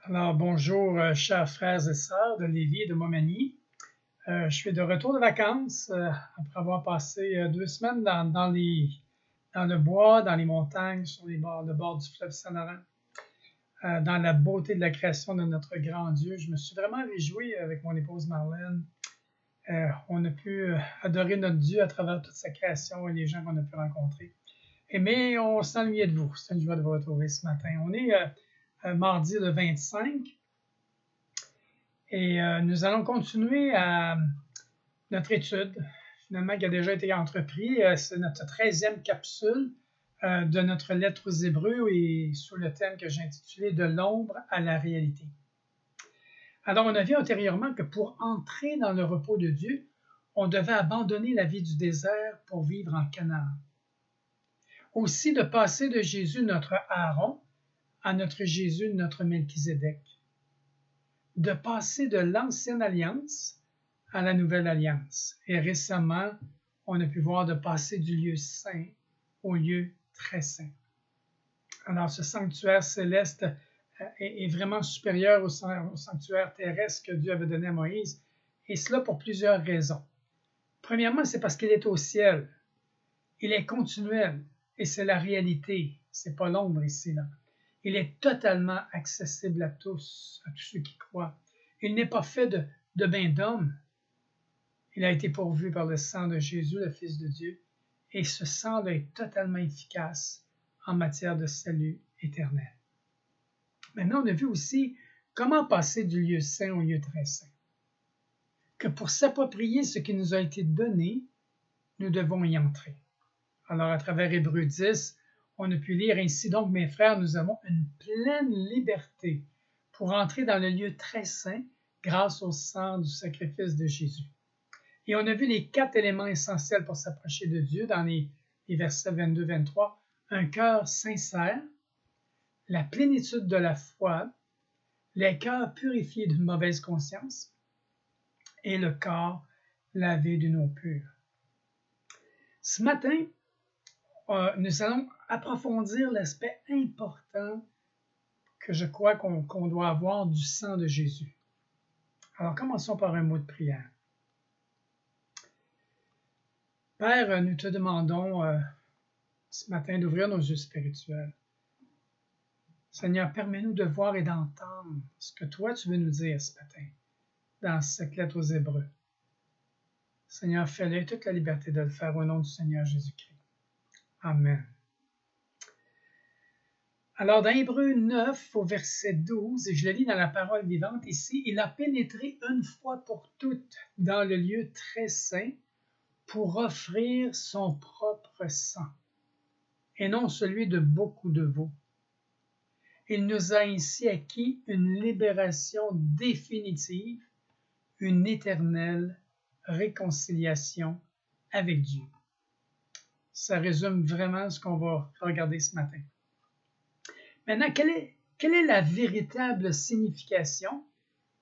Alors, bonjour, chers frères et sœurs de Lévis et de Montmagny. Je suis de retour de vacances après avoir passé 2 semaines dans le bois, dans les montagnes, sur le bord du fleuve Saint-Laurent, dans la beauté de la création de notre grand Dieu. Je me suis vraiment réjoui avec mon épouse Marlène. On a pu adorer notre Dieu à travers toute sa création et les gens qu'on a pu rencontrer. Mais on s'ennuyait de vous. C'est une joie de vous retrouver ce matin. On est mardi le 25 et nous allons continuer notre étude, finalement, qui a déjà été entreprise. C'est notre 13e capsule de notre lettre aux Hébreux et sous le thème que j'ai intitulé « De l'ombre à la réalité ». Alors, on a vu antérieurement que pour entrer dans le repos de Dieu, on devait abandonner la vie du désert pour vivre en Canaan. Aussi, de passer de Jésus, notre Aaron, à notre Jésus, notre Melchizedek. De passer de l'ancienne alliance à la nouvelle alliance. Et récemment, on a pu voir de passer du lieu saint au lieu très saint. Alors, ce sanctuaire céleste est vraiment supérieur au sanctuaire terrestre que Dieu avait donné à Moïse, et cela pour plusieurs raisons. Premièrement, c'est parce qu'il est au ciel. Il est continuel, et c'est la réalité. C'est pas l'ombre ici, là. Il est totalement accessible à tous ceux qui croient. Il n'est pas fait de bain d'homme. Il a été pourvu par le sang de Jésus, le Fils de Dieu, et ce sang est totalement efficace en matière de salut éternel. Maintenant, on a vu aussi comment passer du lieu saint au lieu très saint. Que pour s'approprier ce qui nous a été donné, nous devons y entrer. Alors, à travers Hébreux 10, on a pu lire « Ainsi donc, mes frères, nous avons une pleine liberté pour entrer dans le lieu très saint grâce au sang du sacrifice de Jésus. » Et on a vu les 4 éléments essentiels pour s'approcher de Dieu dans les versets 22-23. Un cœur sincère, la plénitude de la foi, les cœurs purifiés d'une mauvaise conscience et le corps lavé d'une eau pure. Ce matin, nous allons approfondir l'aspect important que je crois qu'on doit avoir du sang de Jésus. Alors, commençons par un mot de prière. Père, nous te demandons ce matin d'ouvrir nos yeux spirituels. Seigneur, permets-nous de voir et d'entendre ce que toi tu veux nous dire ce matin dans cette lettre aux Hébreux. Seigneur, fais-le toute la liberté de le faire au nom du Seigneur Jésus-Christ. Amen. Alors, dans Hébreux 9, au verset 12, et je le lis dans la parole vivante ici, « Il a pénétré une fois pour toutes dans le lieu très saint pour offrir son propre sang, et non celui de beaucoup de veaux. Il nous a ainsi acquis une libération définitive, une éternelle réconciliation avec Dieu. » Ça résume vraiment ce qu'on va regarder ce matin. Maintenant, quelle est la véritable signification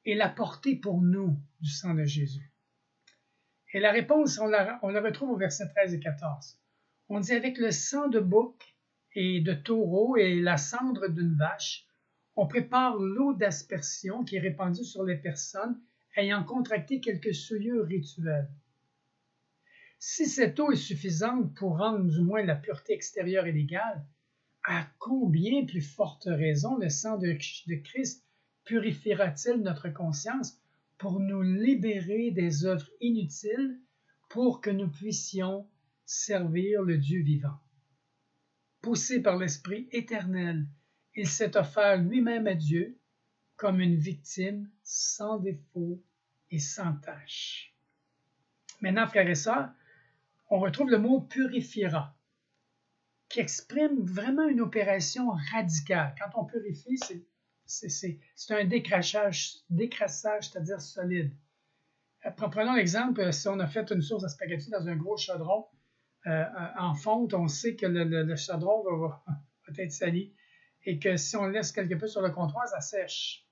et la portée pour nous du sang de Jésus? Et la réponse, on la retrouve au verset 13 et 14. On dit « Avec le sang de bouc et de taureau et la cendre d'une vache, on prépare l'eau d'aspersion qui est répandue sur les personnes ayant contracté quelque souillure rituelle. Si cette eau est suffisante pour rendre du moins la pureté extérieure illégale, à combien plus forte raison le sang de Christ purifiera-t-il notre conscience pour nous libérer des œuvres inutiles pour que nous puissions servir le Dieu vivant. Poussé par l'Esprit éternel, il s'est offert lui-même à Dieu comme une victime sans défaut et sans tache. » Maintenant, frères et sœurs, on retrouve le mot « purifiera » qui exprime vraiment une opération radicale. Quand on purifie, c'est un décrassage, c'est-à-dire solide. Prenons l'exemple, si on a fait une sauce à spaghetti dans un gros chaudron en fonte, on sait que le chaudron va être sali et que si on le laisse quelque peu sur le comptoir, ça sèche.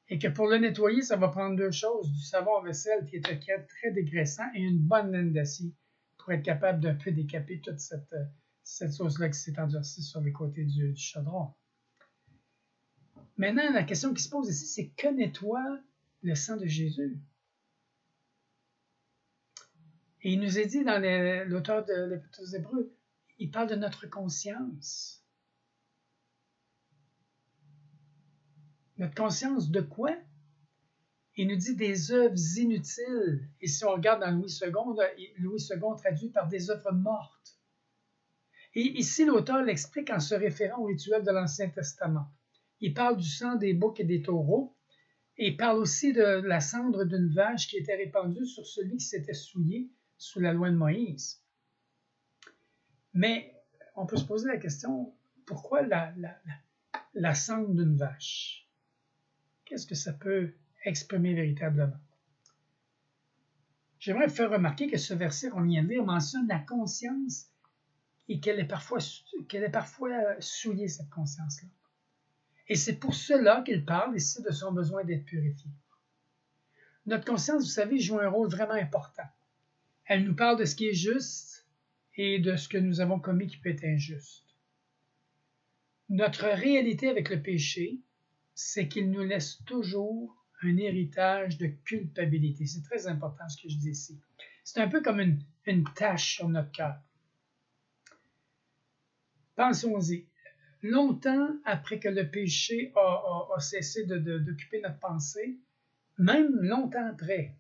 Et que pour le nettoyer, ça va prendre 2 choses, du savon à vaisselle qui est très dégraissant et une bonne laine d'acier pour être capable d'un peu décaper toute cette sauce-là qui s'est endurcie sur les côtés du chaudron. Maintenant, la question qui se pose ici, c'est que nettoie le sang de Jésus? Et il nous est dit dans l'auteur de l'Épître aux Hébreux, il parle de notre conscience. Notre conscience de quoi? Il nous dit des œuvres inutiles. Et si on regarde dans Louis II traduit par des œuvres mortes. Et ici, l'auteur l'explique en se référant au rituel de l'Ancien Testament. Il parle du sang des boucs et des taureaux, et il parle aussi de la cendre d'une vache qui était répandue sur celui qui s'était souillé sous la loi de Moïse. Mais on peut se poser la question, pourquoi la cendre d'une vache? Qu'est-ce que ça peut exprimer véritablement? J'aimerais vous faire remarquer que ce verset qu'on vient de lire mentionne la conscience et qu'elle est parfois souillée, cette conscience-là. Et c'est pour cela qu'il parle ici de son besoin d'être purifié. Notre conscience, vous savez, joue un rôle vraiment important. Elle nous parle de ce qui est juste et de ce que nous avons commis qui peut être injuste. Notre réalité avec le péché, c'est qu'il nous laisse toujours un héritage de culpabilité. C'est très important ce que je dis ici. C'est un peu comme une tache sur notre cœur. Pensons-y. Longtemps après que le péché a cessé d'occuper notre pensée, même longtemps après,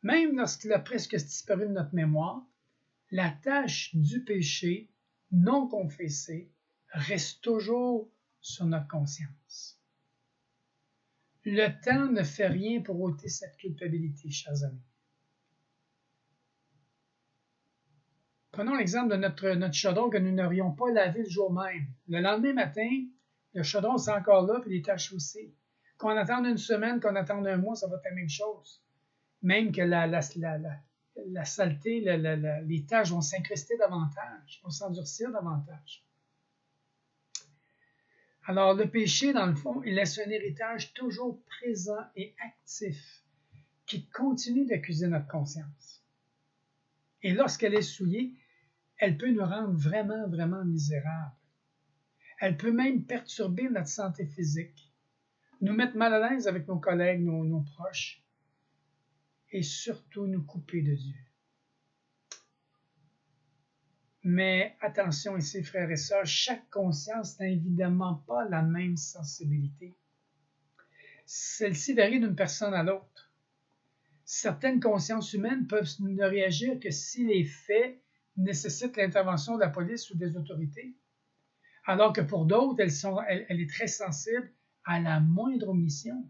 même lorsqu'il a presque disparu de notre mémoire, la tâche du péché non confessé reste toujours sur notre conscience. Le temps ne fait rien pour ôter cette culpabilité, chers amis. Prenons l'exemple de notre chaudron que nous n'aurions pas lavé le jour même. Le lendemain matin, le chaudron, c'est encore là, puis les taches aussi. Qu'on attende une semaine, qu'on attende un mois, ça va être la même chose. Même que la saleté, les taches vont s'incruster davantage, vont s'endurcir davantage. Alors, le péché, dans le fond, il laisse un héritage toujours présent et actif qui continue d'accuser notre conscience. Et lorsqu'elle est souillée, elle peut nous rendre vraiment, vraiment misérables. Elle peut même perturber notre santé physique, nous mettre mal à l'aise avec nos collègues, nos proches, et surtout nous couper de Dieu. Mais attention ici, frères et sœurs, chaque conscience n'a évidemment pas la même sensibilité. Celle-ci varie d'une personne à l'autre. Certaines consciences humaines peuvent ne réagir que si les faits nécessitent l'intervention de la police ou des autorités, alors que pour d'autres, elle est très sensible à la moindre omission.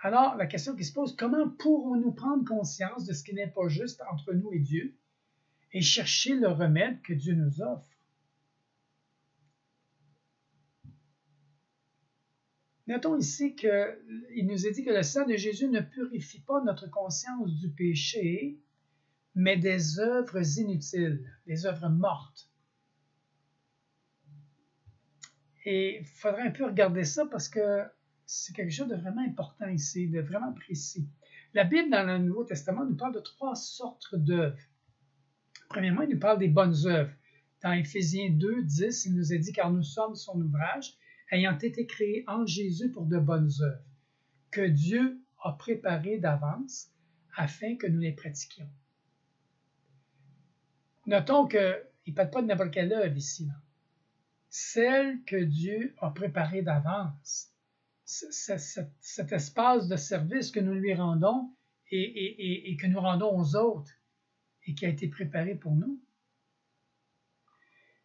Alors, la question qui se pose, comment pourrons-nous prendre conscience de ce qui n'est pas juste entre nous et Dieu et chercher le remède que Dieu nous offre? Notons ici qu'il nous est dit que le sang de Jésus ne purifie pas notre conscience du péché, mais des œuvres inutiles, des œuvres mortes. Et il faudrait un peu regarder ça parce que c'est quelque chose de vraiment important ici, de vraiment précis. La Bible, dans le Nouveau Testament, nous parle de 3 sortes d'œuvres. Premièrement, il nous parle des bonnes œuvres. Dans Éphésiens 2, 10, il nous est dit « Car nous sommes son ouvrage, ayant été créés en Jésus pour de bonnes œuvres, que Dieu a préparées d'avance afin que nous les pratiquions. » Notons qu'il ne parle pas de n'importe quelle œuvre ici. Là. Celle que Dieu a préparée d'avance. Cet espace de service que nous lui rendons et que nous rendons aux autres et qui a été préparé pour nous.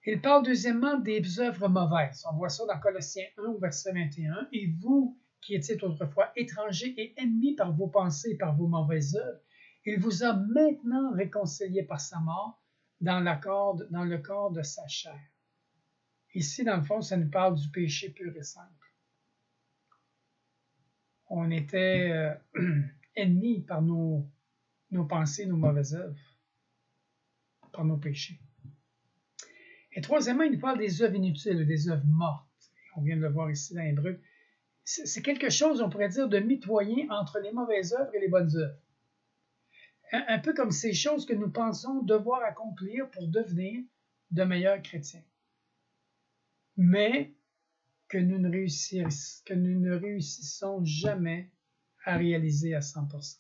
Il parle deuxièmement des œuvres mauvaises. On voit ça dans Colossiens 1, verset 21. « Et vous, qui étiez autrefois étrangers et ennemis par vos pensées et par vos mauvaises œuvres, il vous a maintenant réconciliés par sa mort dans le corps de sa chair. » Ici, dans le fond, ça nous parle du péché pur et simple. On était ennemis par nos pensées, nos mauvaises œuvres, par nos péchés. Et troisièmement, il nous parle des œuvres inutiles, des œuvres mortes. On vient de le voir ici dans l'Hébreu. C'est quelque chose, on pourrait dire, de mitoyen entre les mauvaises œuvres et les bonnes œuvres. Un peu comme ces choses que nous pensons devoir accomplir pour devenir de meilleurs chrétiens. Mais que nous ne réussissons jamais à réaliser à 100%.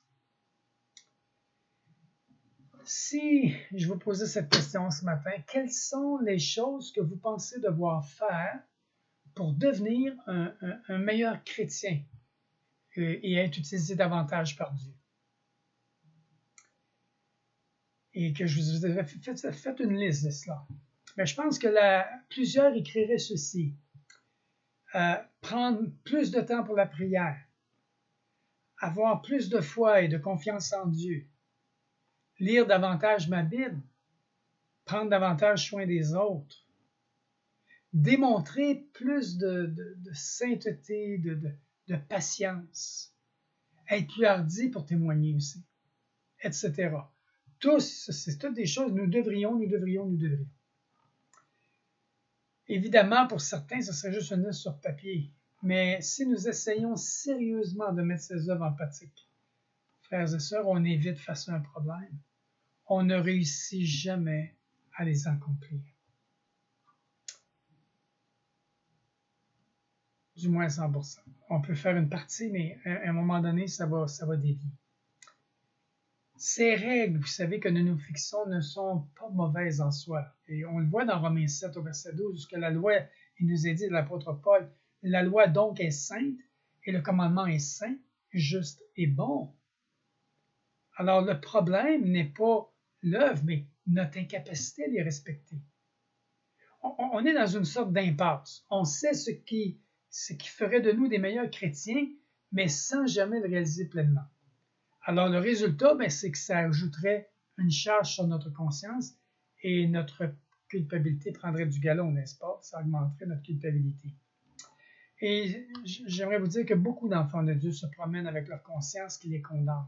Si je vous posais cette question ce matin, quelles sont les choses que vous pensez devoir faire pour devenir un meilleur chrétien et être utilisé davantage par Dieu? Et que je vous ai fait une liste de cela. Mais je pense que plusieurs écriraient ceci. Prendre plus de temps pour la prière, avoir plus de foi et de confiance en Dieu, lire davantage ma Bible, prendre davantage soin des autres, démontrer plus de sainteté, de patience, être plus hardi pour témoigner aussi, etc. C'est toutes des choses, nous devrions. Évidemment, pour certains, ce serait juste une liste sur papier. Mais si nous essayons sérieusement de mettre ces œuvres en pratique, frères et sœurs, on est vite face à un problème. On ne réussit jamais à les accomplir. Du moins 100%. On peut faire une partie, mais à un moment donné, ça va dévier. Ces règles, vous savez, que nous nous fixons ne sont pas mauvaises en soi. Et on le voit dans Romains 7 au verset 12, que la loi, il nous est dit de l'apôtre Paul, la loi donc est sainte et le commandement est saint, juste et bon. Alors le problème n'est pas l'œuvre, mais notre incapacité à les respecter. On est dans une sorte d'impasse. On sait ce qui ferait de nous des meilleurs chrétiens, mais sans jamais le réaliser pleinement. Alors le résultat, c'est que ça ajouterait une charge sur notre conscience et notre culpabilité prendrait du galon, n'est-ce pas? Ça augmenterait notre culpabilité. Et j'aimerais vous dire que beaucoup d'enfants de Dieu se promènent avec leur conscience qui les condamne.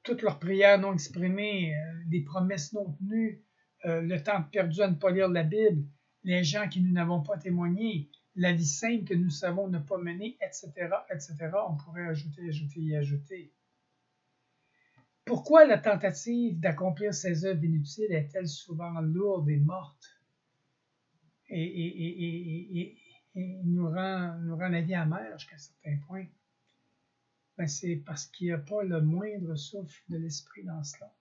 Toutes leurs prières non exprimées, les promesses non tenues, le temps perdu à ne pas lire la Bible, les gens qui nous n'avons pas témoigné, la vie sainte que nous savons ne pas mener, etc., etc. On pourrait ajouter. Pourquoi la tentative d'accomplir ces œuvres inutiles est-elle souvent lourde et morte et nous rend la vie amère jusqu'à un certain point? C'est parce qu'il n'y a pas le moindre souffle de l'esprit dans cela.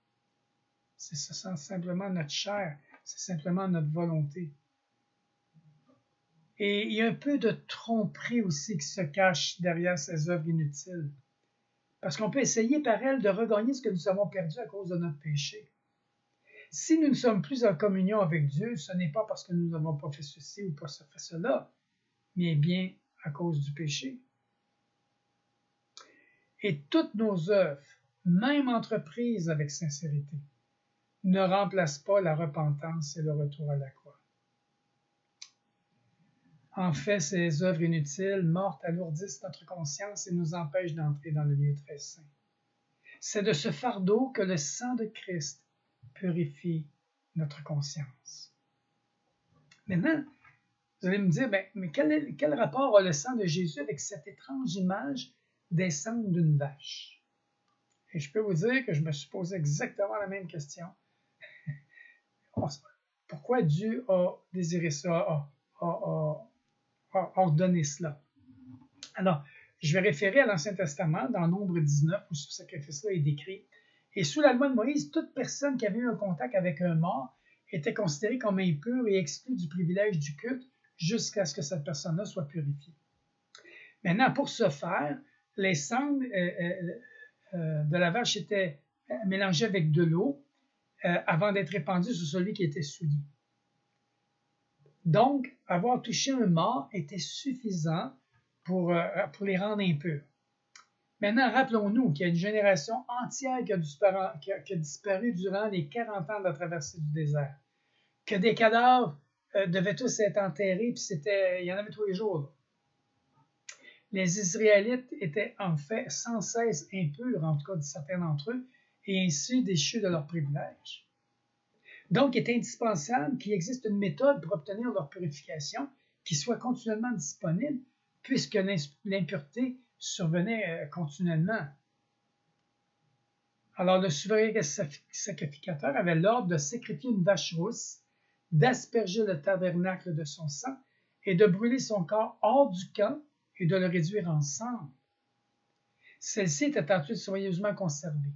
C'est simplement notre chair, c'est simplement notre volonté. Et il y a un peu de tromperie aussi qui se cache derrière ces œuvres inutiles. Parce qu'on peut essayer par elles de regagner ce que nous avons perdu à cause de notre péché. Si nous ne sommes plus en communion avec Dieu, ce n'est pas parce que nous n'avons pas fait ceci ou pas fait cela, mais bien à cause du péché. Et toutes nos œuvres, même entreprises avec sincérité, ne remplacent pas la repentance et le retour à la croix. En fait, ces œuvres inutiles, mortes, alourdissent notre conscience et nous empêchent d'entrer dans le lieu très saint. C'est de ce fardeau que le sang de Christ purifie notre conscience. Maintenant, vous allez me dire, mais quel rapport a le sang de Jésus avec cette étrange image des sangs d'une vache? Et je peux vous dire que je me suis posé exactement la même question. Pourquoi Dieu a désiré ça, a ordonné cela? Alors, je vais référer à l'Ancien Testament, dans Nombre 19, où ce sacrifice-là est décrit. Et sous la loi de Moïse, toute personne qui avait eu un contact avec un mort était considérée comme impure et exclue du privilège du culte jusqu'à ce que cette personne-là soit purifiée. Maintenant, pour ce faire, les sangs de la vache étaient mélangés avec de l'eau avant d'être répandus sur celui qui était souillé. Donc, avoir touché un mort était suffisant pour les rendre impurs. Maintenant, rappelons-nous qu'il y a une génération entière qui a disparu durant les 40 ans de la traversée du désert, que des cadavres devaient tous être enterrés, puis il y en avait tous les jours. Là. Les Israélites étaient en fait sans cesse impurs, en tout cas de certains d'entre eux, et ainsi déchus de leurs privilèges. Donc, il est indispensable qu'il existe une méthode pour obtenir leur purification qui soit continuellement disponible, puisque l'impureté survenait continuellement. Alors, le souverain sacrificateur avait l'ordre de sacrifier une vache rousse d'asperger le tabernacle de son sang et de brûler son corps hors du camp et de le réduire en cendres. Celle-ci était ensuite soigneusement conservée.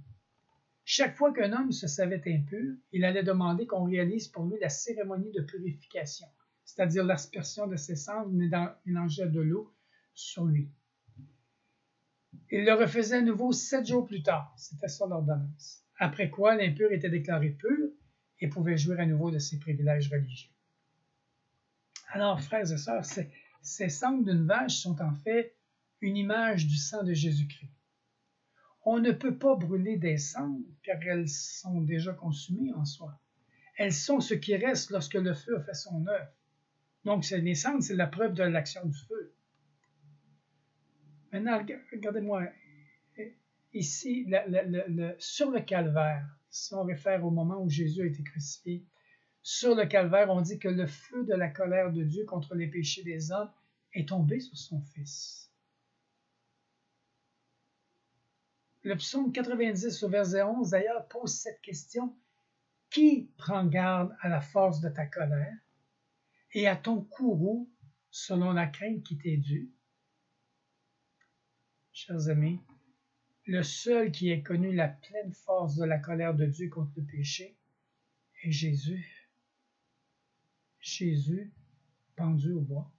Chaque fois qu'un homme se savait impur, il allait demander qu'on réalise pour lui la cérémonie de purification, c'est-à-dire l'aspersion de ses cendres mélangées de l'eau sur lui. Il le refaisait à nouveau 7 jours plus tard, c'était ça l'ordonnance, après quoi l'impur était déclaré pur et pouvait jouir à nouveau de ses privilèges religieux. Alors, frères et sœurs, ces cendres d'une vache sont en fait une image du sang de Jésus-Christ. On ne peut pas brûler des cendres car elles sont déjà consumées en soi. Elles sont ce qui reste lorsque le feu a fait son œuvre. Donc, les cendres, c'est la preuve de l'action du feu. Maintenant, regardez-moi, ici, sur le calvaire, si on réfère au moment où Jésus a été crucifié, sur le calvaire, on dit que le feu de la colère de Dieu contre les péchés des hommes est tombé sur son Fils. Le psaume 90 au verset 11, d'ailleurs, pose cette question. Qui prend garde à la force de ta colère et à ton courroux selon la crainte qui t'est due? Chers amis, le seul qui ait connu la pleine force de la colère de Dieu contre le péché est Jésus. Jésus pendu au bois.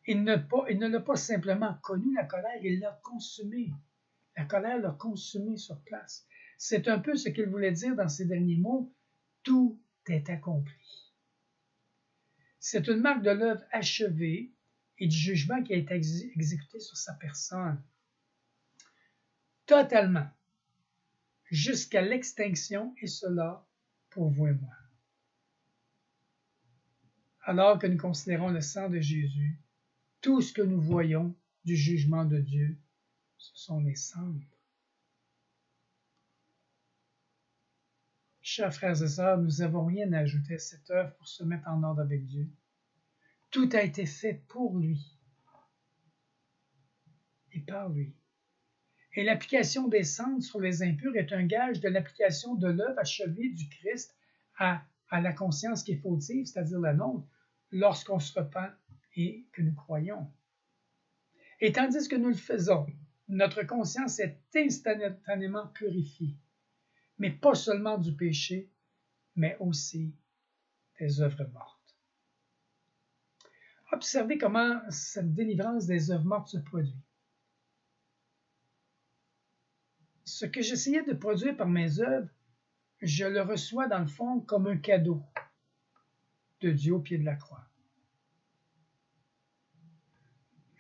Il ne l'a pas simplement connu, la colère, il l'a consumée. La colère l'a consumé sur place. C'est un peu ce qu'il voulait dire dans ces derniers mots. Tout est accompli. C'est une marque de l'œuvre achevée et du jugement qui a été exécuté sur sa personne. Totalement. Jusqu'à l'extinction, et cela pour vous et moi. Alors que nous considérons le sang de Jésus, tout ce que nous voyons du jugement de Dieu, ce sont les cendres. Chers frères et sœurs, nous n'avons rien à ajouter à cette œuvre pour se mettre en ordre avec Dieu. Tout a été fait pour lui et par lui. Et l'application des cendres sur les impurs est un gage de l'application de l'œuvre achevée du Christ à la conscience qui est fautive, c'est-à-dire la nôtre, lorsqu'on se repent et que nous croyons. Et tandis que nous le faisons, notre conscience est instantanément purifiée, mais pas seulement du péché, mais aussi des œuvres mortes. Observez comment cette délivrance des œuvres mortes se produit. Ce que j'essayais de produire par mes œuvres, je le reçois dans le fond comme un cadeau de Dieu au pied de la croix.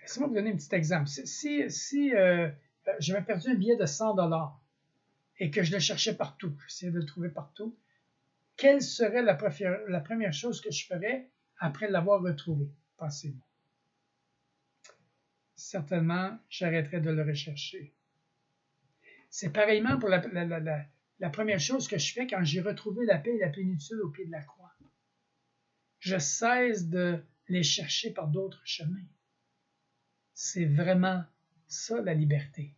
Laissez-moi vous donner un petit exemple. Si j'avais perdu un billet de 100$ et que je le cherchais partout, j'essayais de le trouver partout, quelle serait la première chose que je ferais après l'avoir retrouvé? Pensez-vous. Certainement, j'arrêterais de le rechercher. C'est pareillement pour la première chose que je fais quand j'ai retrouvé la paix et la plénitude au pied de la croix. Je cesse de les chercher par d'autres chemins. C'est vraiment ça la liberté.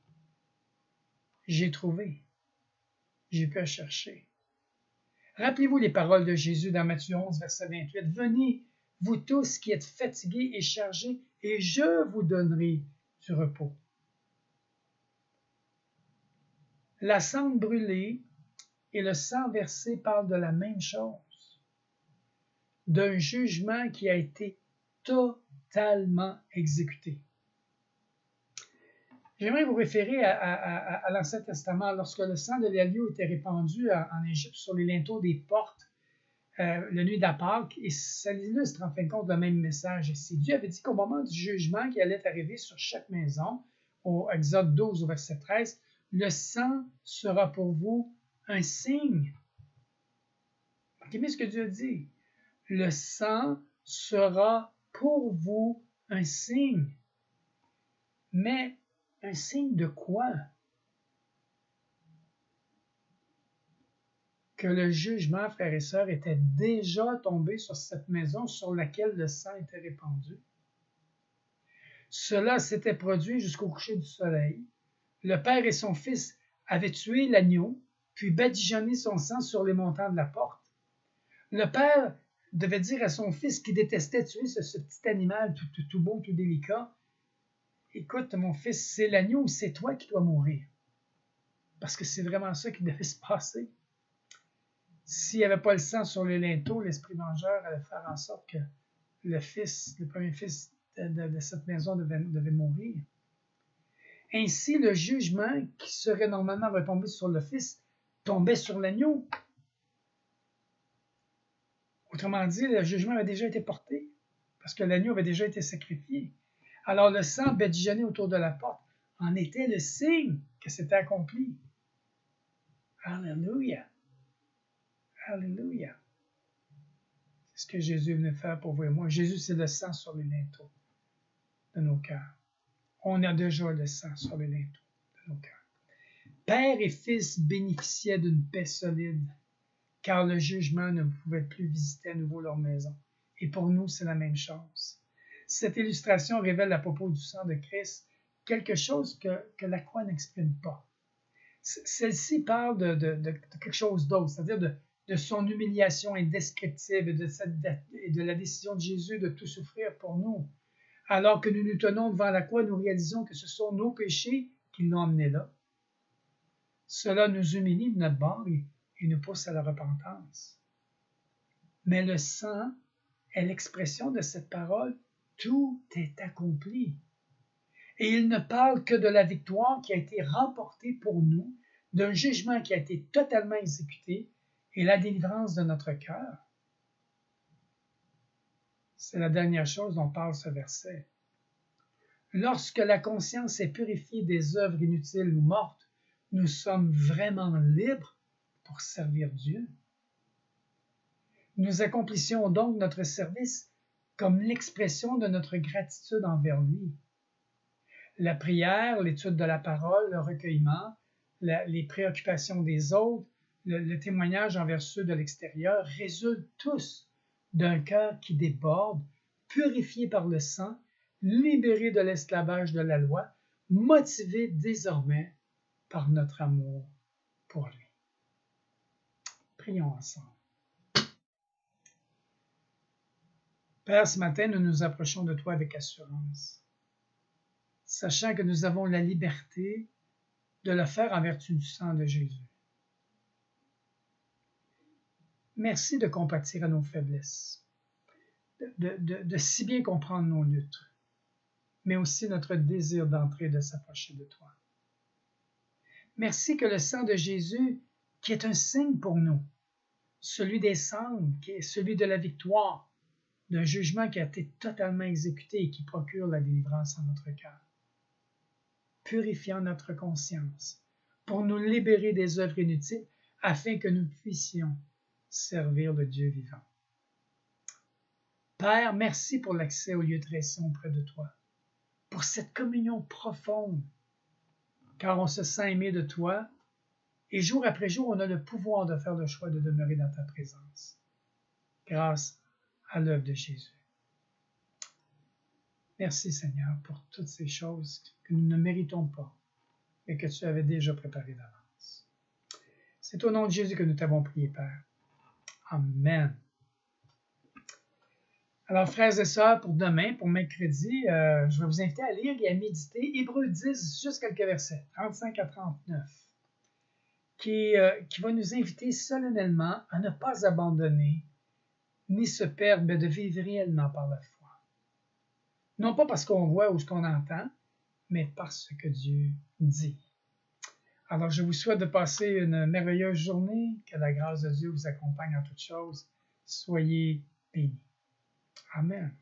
J'ai trouvé. J'ai pu chercher. Rappelez-vous les paroles de Jésus dans Matthieu 11, verset 28. Venez, vous tous qui êtes fatigués et chargés, et je vous donnerai du repos. La cendre brûlée et le sang versé parlent de la même chose, d'un jugement qui a été totalement exécuté. J'aimerais vous référer à l'Ancien Testament, lorsque le sang de l'agneau était répandu en Égypte sur les linteaux des portes la nuit de la Pâque, et ça illustre en fin de compte le même message ici. Dieu avait dit qu'au moment du jugement qui allait arriver sur chaque maison, au Exode 12 au verset 13, le sang sera pour vous un signe. Remarquez bien ce que Dieu dit. Le sang sera pour vous un signe. Mais un signe de quoi? Que le jugement, frères et sœurs, était déjà tombé sur cette maison sur laquelle le sang était répandu. Cela s'était produit jusqu'au coucher du soleil. Le père et son fils avaient tué l'agneau, puis badigeonné son sang sur les montants de la porte. Le père devait dire à son fils qui détestait tuer ce petit animal tout beau, tout délicat, écoute, mon fils, c'est l'agneau, c'est toi qui dois mourir. Parce que c'est vraiment ça qui devait se passer. S'il n'y avait pas le sang sur les linteaux, l'esprit vengeur allait faire en sorte que le premier fils de cette maison devait mourir. Ainsi, le jugement qui serait normalement retombé sur le fils tombait sur l'agneau. Autrement dit, le jugement avait déjà été porté, parce que l'agneau avait déjà été sacrifié. Alors le sang badigeonné autour de la porte en était le signe que c'était accompli. Alléluia! Alléluia! C'est ce que Jésus venait faire pour vous et moi. Jésus, c'est le sang sur les linteaux de nos cœurs. On a déjà le sang sur les linteaux de nos cœurs. Père et fils bénéficiaient d'une paix solide, car le jugement ne pouvait plus visiter à nouveau leur maison. Et pour nous, c'est la même chose. Cette illustration révèle à propos du sang de Christ quelque chose que la croix n'exprime pas. Celle-ci parle de quelque chose d'autre, c'est-à-dire de son humiliation indescriptible et de la décision de Jésus de tout souffrir pour nous. Alors que nous nous tenons devant la croix, nous réalisons que ce sont nos péchés qui l'ont emmené là. Cela nous humilie de notre bord et nous pousse à la repentance. Mais le sang est l'expression de cette parole. Tout est accompli. Et il ne parle que de la victoire qui a été remportée pour nous, d'un jugement qui a été totalement exécuté et la délivrance de notre cœur. C'est la dernière chose dont parle ce verset. Lorsque la conscience est purifiée des œuvres inutiles ou mortes, nous sommes vraiment libres pour servir Dieu. Nous accomplissions donc notre service comme l'expression de notre gratitude envers lui. La prière, l'étude de la parole, le recueillement, les préoccupations des autres, le témoignage envers ceux de l'extérieur résultent tous d'un cœur qui déborde, purifié par le sang, libéré de l'esclavage de la loi, motivé désormais par notre amour pour lui. Prions ensemble. Père, ce matin, nous nous approchons de toi avec assurance, sachant que nous avons la liberté de le faire en vertu du sang de Jésus. Merci de compatir à nos faiblesses, de si bien comprendre nos luttes, mais aussi notre désir d'entrer et de s'approcher de toi. Merci que le sang de Jésus, qui est un signe pour nous, celui des cendres, qui est celui de la victoire, d'un jugement qui a été totalement exécuté et qui procure la délivrance en notre cœur, purifiant notre conscience pour nous libérer des œuvres inutiles afin que nous puissions servir le Dieu vivant. Père, merci pour l'accès au lieu très saint auprès de toi, pour cette communion profonde, car on se sent aimé de toi et jour après jour, on a le pouvoir de faire le choix de demeurer dans ta présence, grâce à l'œuvre de Jésus. Merci Seigneur pour toutes ces choses que nous ne méritons pas et que tu avais déjà préparées d'avance. C'est au nom de Jésus que nous t'avons prié, Père. Amen. Alors, frères et sœurs, pour demain, pour mercredi, je vais vous inviter à lire et à méditer Hébreux 10, juste quelques versets, 35 à 39, qui va nous inviter solennellement à ne pas abandonner ni se perdre, mais de vivre réellement par la foi. Non pas parce qu'on voit ou ce qu'on entend, mais parce que Dieu dit. Alors, je vous souhaite de passer une merveilleuse journée, que la grâce de Dieu vous accompagne en toutes choses. Soyez bénis. Amen.